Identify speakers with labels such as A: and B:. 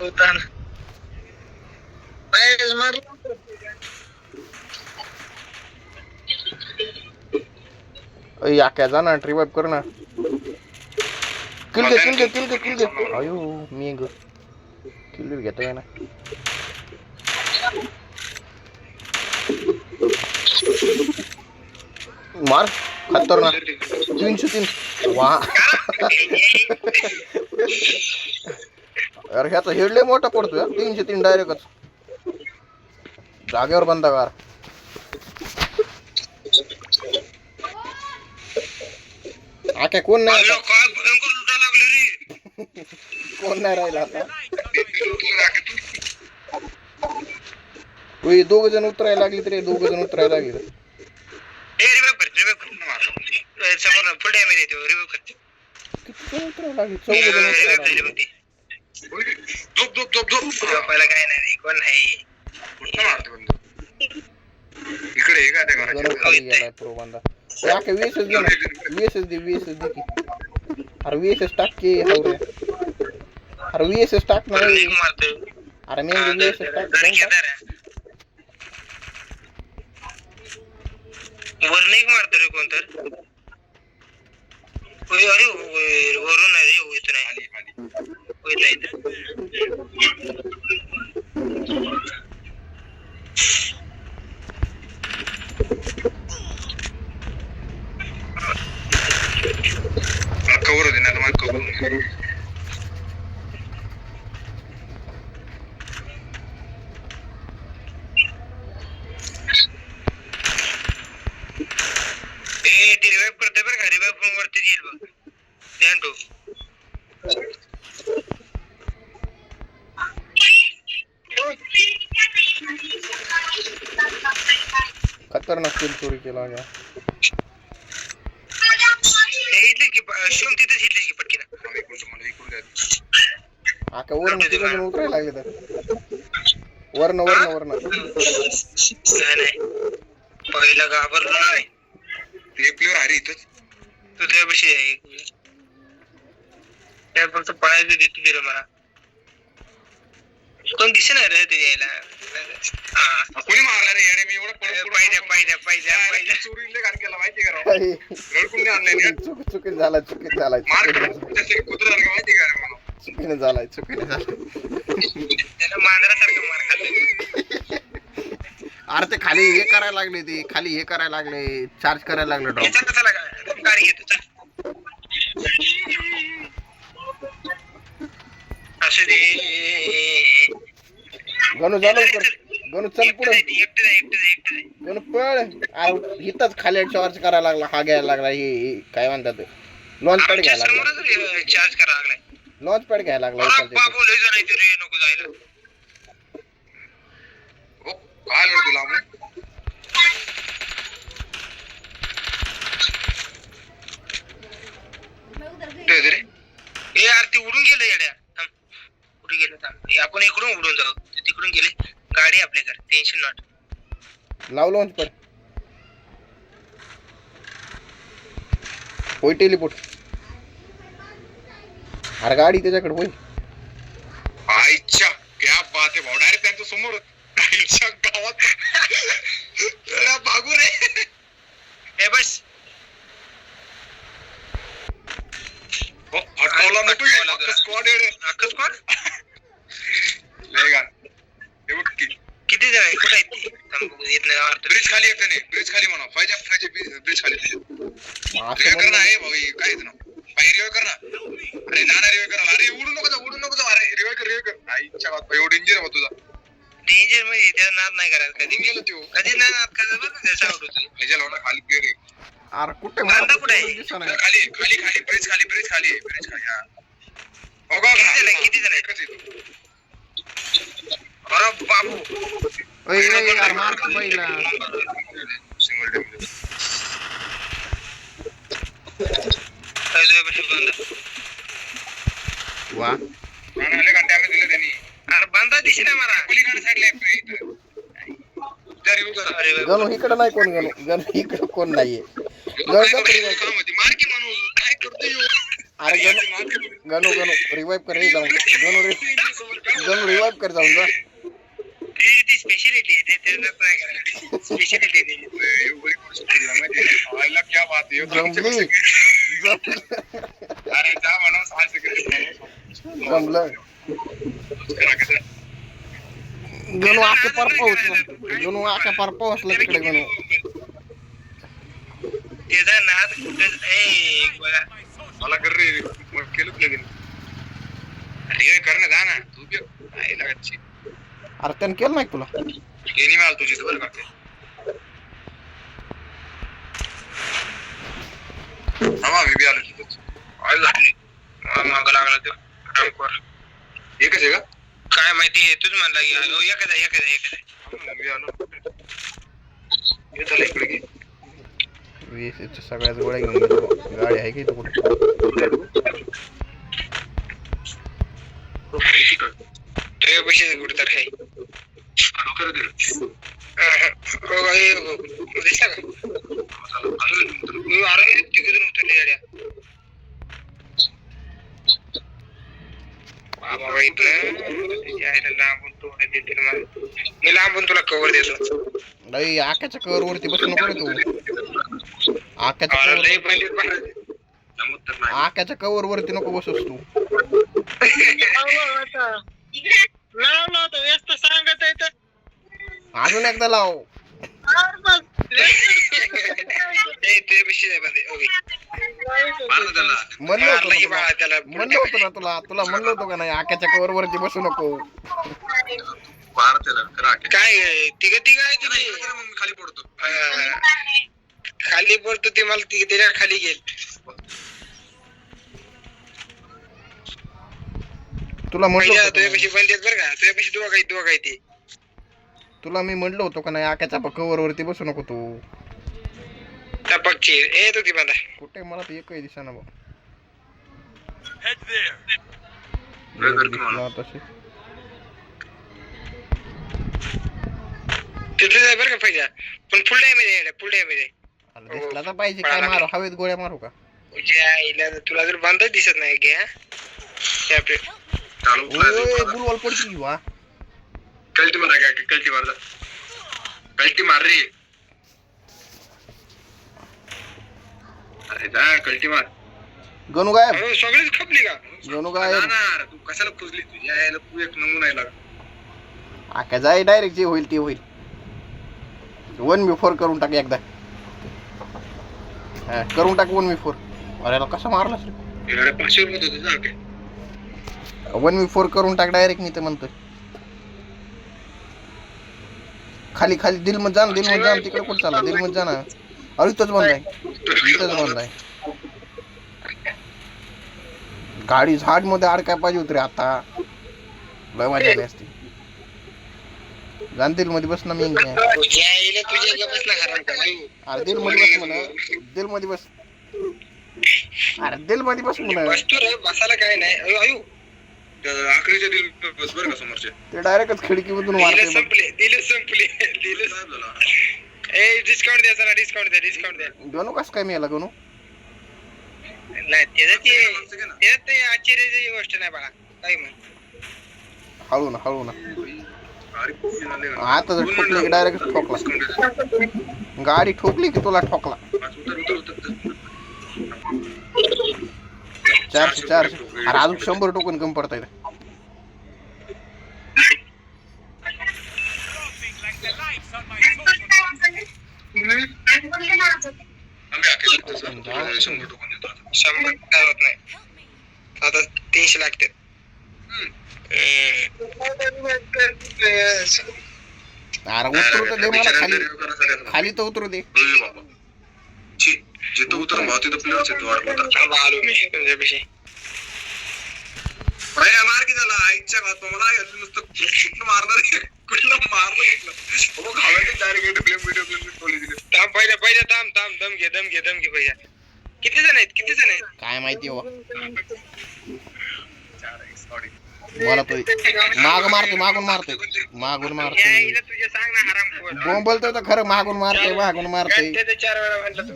A: होता ना पायच मारला
B: या क्या जाना रिवाइव करना किल दे अयो मी किल घेतोय ना मार खतरनाक 303 वा अरे ह्याचा हेड लय मोठा पडतोय 303 डायरेक्टच जागेवर बंदागार आके कोण नाही
A: काय भयंकर लुटा लागले रे
B: कोण नाही राहिला आता ओय दोघ जण उतरायला लागले तरी दोघ जण उतरायला लागले
A: ए रिवाइव कर मारलो समोर फुल डॅमेज येतो रिवाइव कर
B: किती जण उतरायला लागले चौघ जण उतरायला लागले
A: झोप पहिला काय नाही कोण नाही कुठं मारतो बंदू इकडे हे का त्या घराच्या
B: खाली गेलाय प्रो बंदा याके वीएसएस दे ना वीएसएस दे की अरे वीएसएस टाक की हावरे अरे वीएसएस टाक ना अरे मी वीएसएस टाक
A: वरून एक मारतो रे कोण तर अरे वरून नाही रे इथं नाही खाली कवर होते ना तुम्हाला कवर रिवाइव करते बरं का रिवाइव पण वरती येईल बघ ध्यान ठेव
B: खतरनाक किल चोरी केला गया
A: इथले की शिवम तिथेच हिटले की पटकीना मला इकडून द्या
B: आका वरून तिथे जण उतरायला लागले तर वर्ण
A: नाही पहिला घाबरलो नाही एक प्लेअर आहे इथंच तू त्यापाशी आहे त्या फक्त पायाचं देतो दिलं मला कोण दिसे नाही रे ते यायला कोणी मारला रे येणे मी एवढं पाहिजे चोरीले घाण केला माहिती का रडकुंडी आणले
B: चुकीच झाला
A: कुत्रा माहिती का
B: चुकीने झालाय
A: त्याला मांजरासारखं मार खाल्लं
B: अरे ते खाली हे करायला लागले चार्ज करायला लागले ड्रॉप
A: गाडी घेतो असं दे
B: गणू चल पुढे गणू पळ इथंच खाली चार्ज करायला लागला हा घ्यायला लागला हे काय म्हणतात लॉन्च पॅड घ्यायला लागला
A: चार्ज करायला लागलाय
B: लॉन्च पॅड घ्यायला लागला
A: बाबू लय जण येते रे नको जायला ओ काय लढ तुला मग रे ए यार ती उडून गेलं येड्या उडून गेलं थांब आपण इकडून उडून जाऊ तिकडून गेले गाडी आपल्याकडे टेन्शन नॉट
B: लाव लॉन्च पॅड होय टेलिपोर्ट अरे गाडी त्याच्याकडे होय
A: आईच्या क्या बात आहे भाऊ डायरेक्ट त्यांच्या समोर आईच्या गावात भागू रे ए बस हटवला ना तू स्क्वॉड लय गान हे बघ किती जण आहे कुठे आहेत ब्रिज खाली येते नाही ब्रिज खाली म्हणा फायजा ब्रिज खाली रिवाइव आहे भाऊ काय ना रिवाइव कर ना अरे ना रिवाइव करा अरे उडू नको जा अरे रिवाइव कर आईच्या बात एवढं डेंजर आहे तुझा डेंजर म्हणजे त्या नाद नाही करायला कधी गेलो तू कधी नाही नाद करायला बरं त्याचा आवडतो ह्याच्या लोना खाली गेले
B: अरे कुठे
A: कुठे आहे खाली ब्रिज खाली हा बघा किती जण एकच येतो अरे बाबू
B: ओय यार मार पहिला
A: सिंगल डॅमेज
B: वा
A: आले का डॅमेज दिले त्यांनी अरे बांधा दिशी ना मारा पलीकडे साईडला
B: गणू इकडे नाही कोण गणू इकडे कोण नाहीये
A: मार की माणूस काय करतोय
B: अरे गणू रिवाइव कर रे जाऊन गणू रे गणू रिवाइव कर जाऊन जा.
A: ती स्पेशलिटी आहे ते नाही करायला स्पेशलिटी आहे एवढी गोष्ट आयला क्या बात आहे
B: जमली.
A: अरे जा म्हणा 6 सेकंड
B: जमलं. गणू आके पार पोहोचला. गणू आके पार पोहोचला तिकडे गणू.
A: त्याचा नाद कुठं ए बघा मला कर रे मग केलं लगीन अरे कर ना जा ना तू बी आईला गच्ची
B: अरे त्यानं केलं नाही तुला.
A: गेली माल तुझी बरं का हा मी बी आलो तिथंच आई लागली मागं लागला तो रामकोर एकच आहे का काय माहिती तूच म्हणला की एकच मी आलो येतो इकडे घे
B: वीस सगळ्याच गोळ्या घेऊन गेलो. गाडी आहे की तू कुठे
A: पैसे कुठे तर आहे दिसला का अरे तिकडून उतरली गाड्या मी लांबून तुला कव्हर देतो
B: नाही. आकाच्या कवर वरती बसू नको रे तू. आकाच्या कवर वरती नको बसूस तू.
A: व्यस्त सांगत आहे
B: अजून एकदा लाव. म्हणलं होतं ना तुला म्हणलं होतं का नाही आकाच्या कवर वरती बसू नको.
A: काय तिघ खाली पडतो ते मला त्याच्या खाली गेल.
B: तुला म्हणलं होतं
A: तुझ्यापाशी बंद बरं का तुझ्यापाशी दोघा काही ते
B: तुला मी म्हणलं होतं का नाही आकाच्या कवर वरती बसू नको तू.
A: टपकची येत होती बंदा
B: कुठे मला तर एकही दिसेना बघ. तसे
A: तिथे जाय बरं का पाहिजे पण फुल डॅमेज
B: दिसला तर पाहिजे. काय मारू हवेत गोळ्या मारू का
A: तुला जर बांधा दिसत नाही घ्या
B: गुलवाल पडती वा
A: कल्टी मार रे अरे जा कल्टी मार.
B: गणू गायब.
A: सगळीच खपली का
B: गणू गायब.
A: तू कशाला खुजली तुझ्या यायला तू एक नमुना आहे लागा
B: आका जाय डायरेक्ट जे होईल ते होईल. 1v4 करून टाक एकदा. करून टाक 1v4. अरे कसा मारलास रे
A: 500 रुपये होते जा
B: 1v4 करून टाक डायरेक्ट. मी तर म्हणतोय खाली दिल मत जा तिकडे कुठं चालला दिल मत जा ना. अरे इथंच बंद आहे गाडी झाड मध्ये अडकाय पाहिजे होती रे आता. लय मजा आली असती. दिल मध्ये बस ना मी. अरे दिल मध्ये बस म्हणा. दिल मध्ये बस. अरे दिल मध्ये बस म्हणा.
A: बसायला काय नाही आखरीच्या दिल बस बरं का समोरच्या
B: ते डायरेक्टच खिडकीमधून मारते.
A: संपले डिस्काउंट द्या.
B: गणू कसं काय मिळाला गणू.
A: नाही त्याच्यात आश्चर्याची गोष्ट नाही बाळा काही म्हण
B: हळू ना आता जर ठोकली की डायरेक्ट ठोकला. गाडी ठोकली की तुला ठोकला. 400 अरे अजून 100 टोकन कमी पडता येत.
A: आता 300 लागते.
B: अरे उतरू तर दे मला खाली तर उतरू दे.
A: जिथं उतरून भाव तिथं प्लेअरच येतो आलो मी तुझ्यापाशी मार की झाला आईच्या भात मला नुसतं कुठलं मारणार कुठलं मारलं घालायचं डायरेक्ट पहिले थांब दम घे पहिल्या. किती जण आहेत
B: काय माहिती हो मला तो मागून मारतोय
A: तुझ्या सांग ना हराम
B: बोंबलतोय तर खरं मागून मारतोय
A: 4 वेळा म्हणलं तू